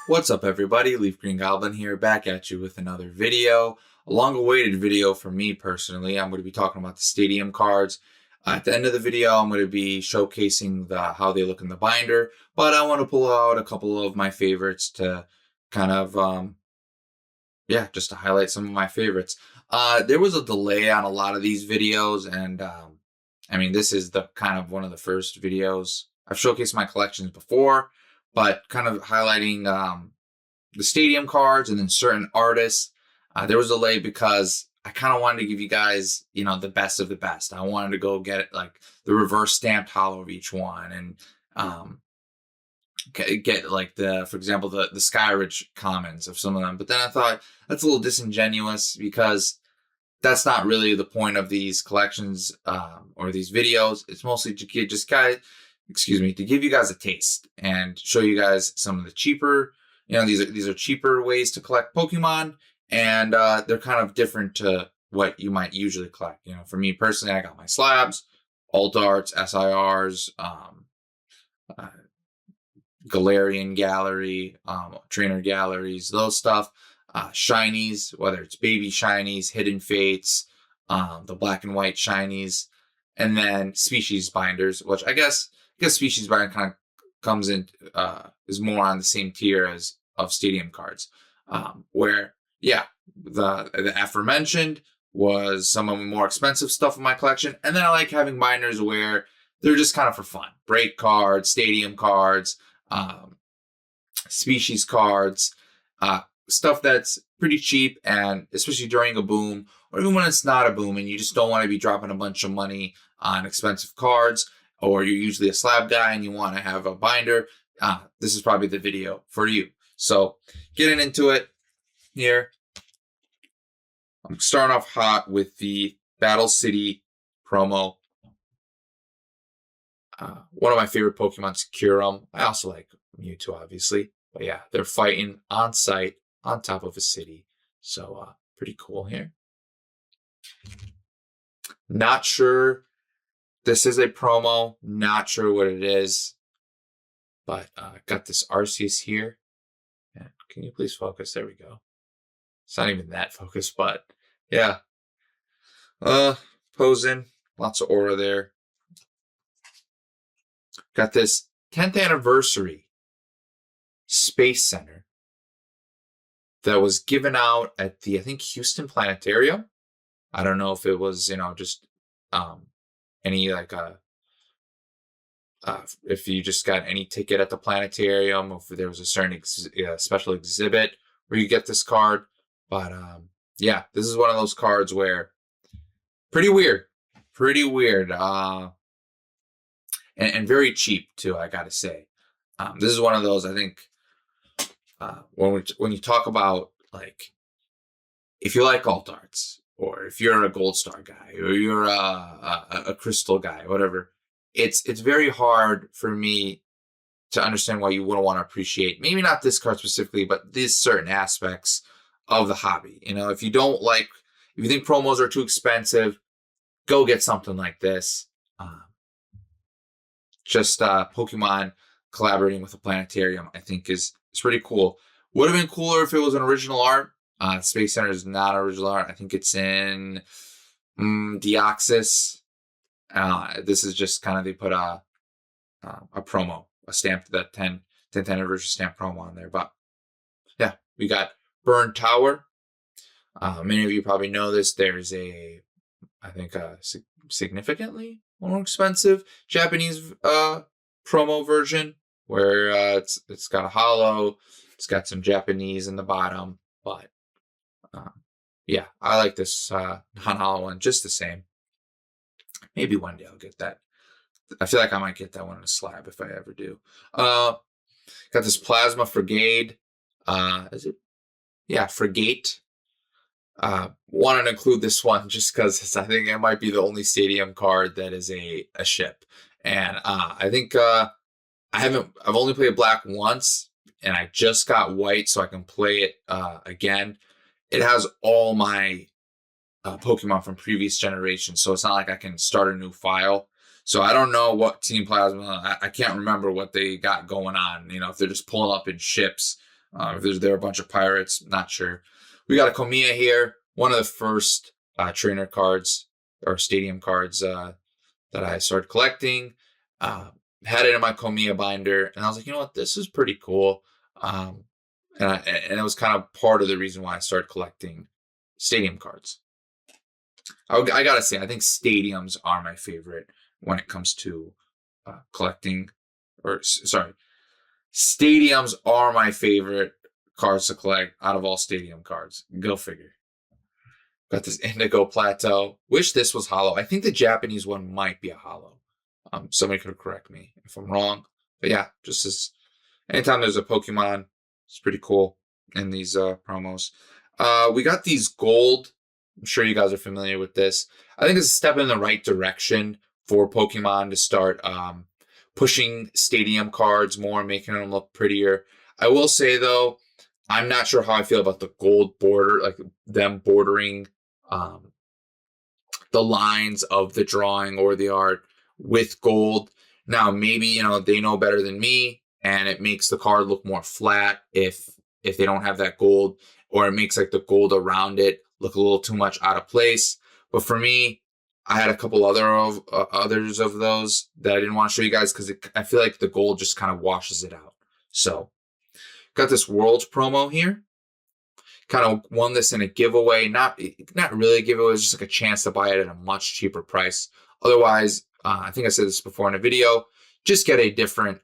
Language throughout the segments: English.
What's up, everybody? Leaf Green Goblin here, back at you with another video. A long-awaited video for me personally. I'm going to be talking about the stadium cards. At the end of the video, I'm going to be showcasing how they look in the binder, but I want to pull out a couple of my favorites to kind of, just to highlight some of my favorites. There was a delay on a lot of these videos, and this is the kind of one of the first videos. I've showcased my collections before, but kind of highlighting the stadium cards and then certain artists. There was a delay because I kind of wanted to give you guys, the best of the best. I wanted to go get like the reverse stamped hollow of each one and get like for example, the Skyridge commons of some of them. But then I thought that's a little disingenuous because that's not really the point of these collections or these videos. It's mostly to give you guys a taste and show you guys some of the cheaper, these are cheaper ways to collect Pokemon, and they're kind of different to what you might usually collect. For me personally, I got my slabs, alt arts, SIRs, Galarian Gallery, trainer galleries, those stuff, shinies, whether it's baby shinies, hidden fates, the black and white shinies, and then species binders, which I guess species binder kind of comes in, is more on the same tier as of stadium cards, where the aforementioned was some of the more expensive stuff in my collection, and then I like having binders where they're just kind of for fun, break cards, stadium cards, species cards, stuff that's pretty cheap, and especially during a boom, or even when it's not a boom and you just don't want to be dropping a bunch of money on expensive cards, or you're usually a slab guy and you want to have a binder, this is probably the video for you. So getting into it here, I'm starting off hot with the Battle City promo. One of my favorite Pokemon is Kyurem. I also like Mewtwo, obviously. But yeah, they're fighting on site on top of a city. So pretty cool here. Not sure. This is a promo. Not sure what it is. But got this Arceus here. Yeah, can you please focus? There we go. It's not even that focused, but yeah. Posing. Lots of aura there. Got this 10th anniversary Space Center that was given out at the, I think, Houston Planetarium. I don't know if it was, just any like if you just got any ticket at the planetarium, or if there was a certain special exhibit where you get this card. But this is one of those cards where pretty weird, and very cheap too, I gotta say. This is one of those, I think, when you talk about, like, if you like alt arts, or if you're a gold star guy, or you're a crystal guy, whatever, it's very hard for me to understand why you wouldn't want to appreciate, maybe not this card specifically, but these certain aspects of the hobby. If you think promos are too expensive, go get something like this. Pokemon collaborating with a planetarium, I think is pretty cool. Would have been cooler if it was an original art. Space Center is not original art. I think it's in Deoxys. This is just kind of, they put a promo, a stamp, that 10th anniversary stamp promo on there. But yeah, we got Burn Tower. Many of you probably know this. There's I think significantly more expensive Japanese promo version where it's got a hollow, it's got some Japanese in the bottom, but I like this non-hollow one just the same. Maybe one day I'll get that. I feel like I might get that one in a slab if I ever do. Got this Plasma Frigate. Is it? Yeah, Frigate. Wanted to include this one just because I think it might be the only stadium card that is a ship. And I think I've only played black once, and I just got white so I can play it again. It has all my Pokemon from previous generations, so it's not like I can start a new file. So I don't know what Team Plasma, I can't remember what they got going on, if they're just pulling up in ships If there are a bunch of pirates, not sure. We got a Komiya here, one of the first trainer cards or stadium cards that I started collecting. Had it in my Komiya binder, and I was like, you know what, this is pretty cool. And it was kind of part of the reason why I started collecting stadium cards. I gotta say, I think stadiums are my favorite when it comes to collecting. Sorry, stadiums are my favorite cards to collect out of all stadium cards. Go figure. Got this Indigo Plateau. Wish this was hollow. I think the Japanese one might be a hollow. Somebody could correct me if I'm wrong. But yeah, just as anytime there's a Pokemon, it's pretty cool in these promos. We got these gold. I'm sure you guys are familiar with this. I think it's a step in the right direction for Pokemon to start pushing stadium cards more, making them look prettier. I will say, though, I'm not sure how I feel about the gold border, like them bordering the lines of the drawing or the art with gold. Now, maybe, they know better than me, and it makes the card look more flat if they don't have that gold, or it makes like the gold around it look a little too much out of place. But for me, I had a couple others of those that I didn't want to show you guys because I feel like the gold just kind of washes it out. So, got this Worlds promo here. Kind of won this in a giveaway. Not really a giveaway. It was just like a chance to buy it at a much cheaper price. Otherwise, I think I said this before in a video. Just get a different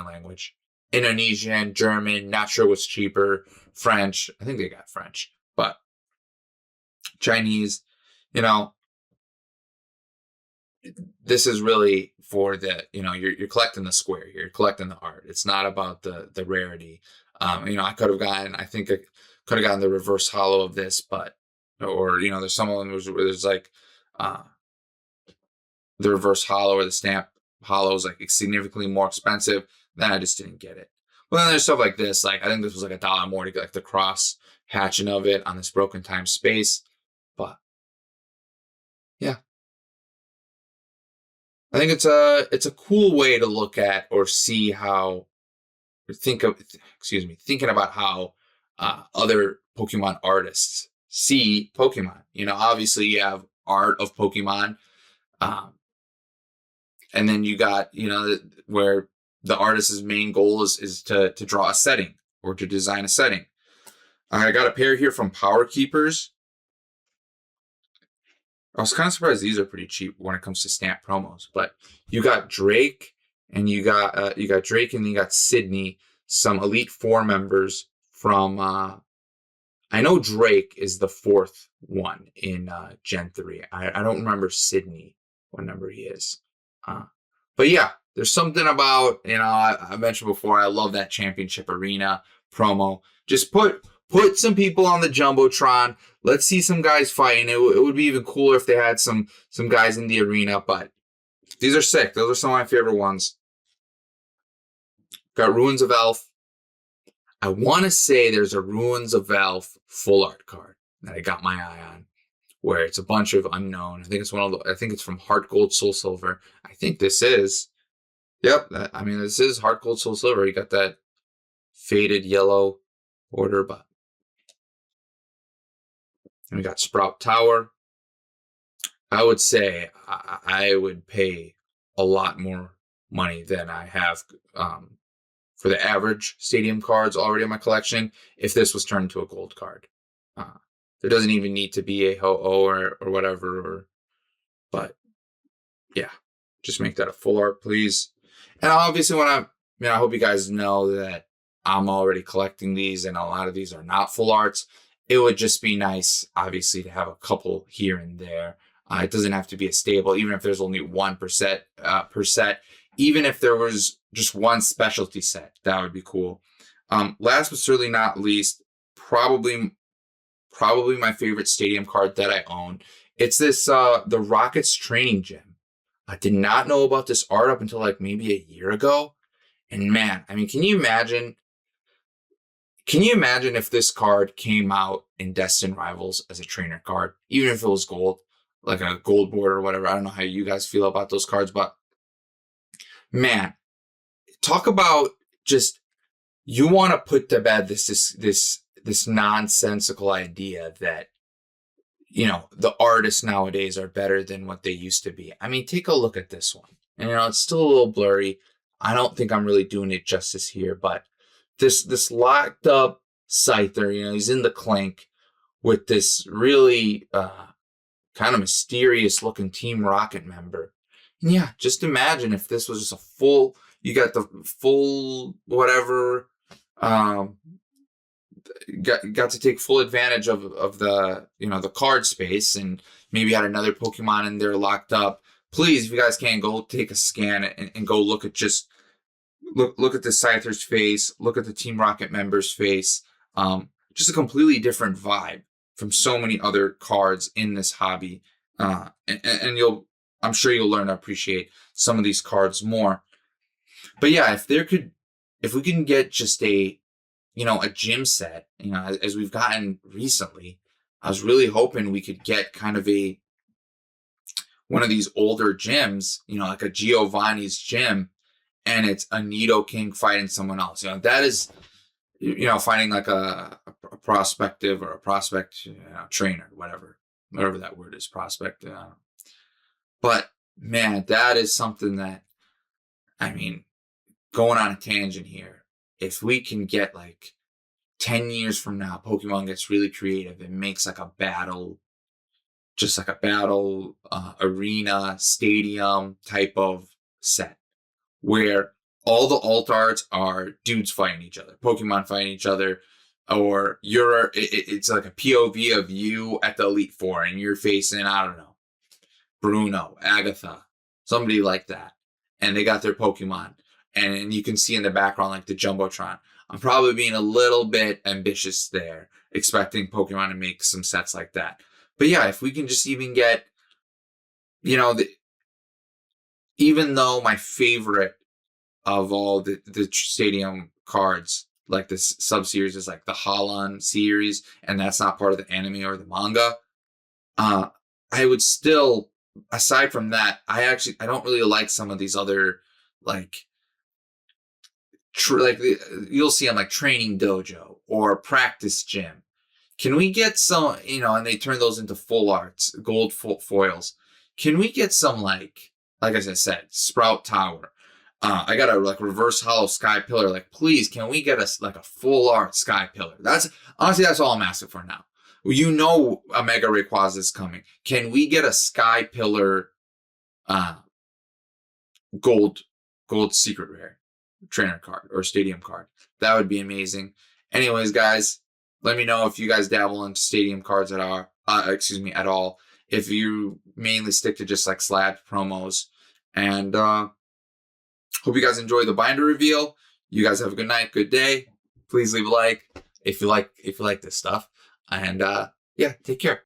language. Indonesian, German. Not sure what's cheaper. French. I think they got French, but Chinese. This is really for the, you're collecting the square here, you're collecting the art. It's not about the rarity. I could have gotten, I think I could have gotten the reverse hollow of this, or there's some of them where there's like the reverse hollow or the stamp hollow is like significantly more expensive. Then I just didn't get it. Well, then there's stuff like this. Like I think this was like $1 more to get like the cross hatching of it on this Broken Time space. But yeah. I think it's a cool way to look at or see how thinking about how other Pokemon artists see Pokemon. Obviously you have art of Pokemon, and then you got where the artist's main goal is to draw a setting or to design a setting. I got a pair here from Power Keepers. I was kind of surprised these are pretty cheap when it comes to stamp promos, but you got Drake and you got Drake and you got Sydney, some Elite Four members from. I know Drake is the 4th one in Gen 3. I don't remember Sydney, what number he is. But yeah, there's something about, I mentioned before, I love that Championship Arena promo. Just put some people on the Jumbotron. Let's see some guys fighting. It would be even cooler if they had some guys in the arena, but these are sick. Those are some of my favorite ones. Got Ruins of Elf. I want to say there's a Ruins of Elf full art card that I got my eye on, where it's a bunch of unknown. I think it's from Heart Gold Soul Silver. I think this is. Yep. This is Heart Gold Soul Silver. You got that faded yellow border, but. And we got Sprout Tower. I would say I would pay a lot more money than I have for the average stadium cards already in my collection if this was turned into a gold card. There doesn't even need to be a Ho-Oh or whatever. But yeah, just make that a full art, please. And obviously I hope you guys know that I'm already collecting these and a lot of these are not full arts. It would just be nice, obviously, to have a couple here and there. It doesn't have to be a stable, even if there's only 1% per set. Even if there was just one specialty set, that would be cool. Last but certainly not least, probably my favorite stadium card that I own. It's this the Rockets Training Gym. I did not know about this art up until like maybe a year ago. And man, can you imagine? Can you imagine if this card came out in Destined Rivals as a trainer card, even if it was gold, like a gold border or whatever? I don't know how you guys feel about those cards, but man, talk about just you want to put to bed this nonsensical idea that, the artists nowadays are better than what they used to be. I mean, take a look at this one. And, it's still a little blurry. I don't think I'm really doing it justice here, but this locked up Scyther, he's in the clink with this really kind of mysterious looking Team Rocket member. And yeah, just imagine if this was just you got the full whatever, got to take full advantage of the the card space, and maybe had another Pokemon in there locked up. Please, if you guys can, go take a scan and go look at look at the Scyther's face, look at the Team Rocket member's face. Just a completely different vibe from so many other cards in this hobby, and I'm sure you'll learn to appreciate some of these cards more. But yeah, if we can get just a gym set, as we've gotten recently, I was really hoping we could get kind of one of these older gyms, like a Giovanni's gym, and it's a Nidoking fighting someone else. That is, finding like a prospective or a prospect trainer, whatever that word is, prospect. But man, that is something that, I mean, going on a tangent here, if we can get like 10 years from now, Pokemon gets really creative and makes like a battle, just like a battle arena, stadium type of set where all the alt arts are dudes fighting each other, Pokemon fighting each other, or it's like a POV of you at the Elite Four and you're facing, I don't know, Bruno, Agatha, somebody like that. And they got their Pokemon. And you can see in the background like the Jumbotron. I'm probably being a little bit ambitious there, expecting Pokemon to make some sets like that. But yeah, if we can just even get, even though my favorite of all the stadium cards, like this sub-series, is like the Holon series, and that's not part of the anime or the manga, I would still, aside from that, I don't really like some of these other, like you'll see on like Training Dojo or Practice Gym. Can we get some, and they turn those into full arts, gold foils. Can we get some as I said, Sprout Tower? I got a reverse hollow Sky Pillar. Please, can we get a full art Sky Pillar? That's all I'm asking for now. A Mega Rayquaza is coming. Can we get a Sky Pillar gold secret rare trainer card or stadium card? That would be amazing. Anyways, guys, let me know if you guys dabble into stadium cards at all. If you mainly stick to just like slab promos. And hope you guys enjoy the binder reveal. You guys have a good night, good day. Please leave a like if you like this stuff. And yeah, take care.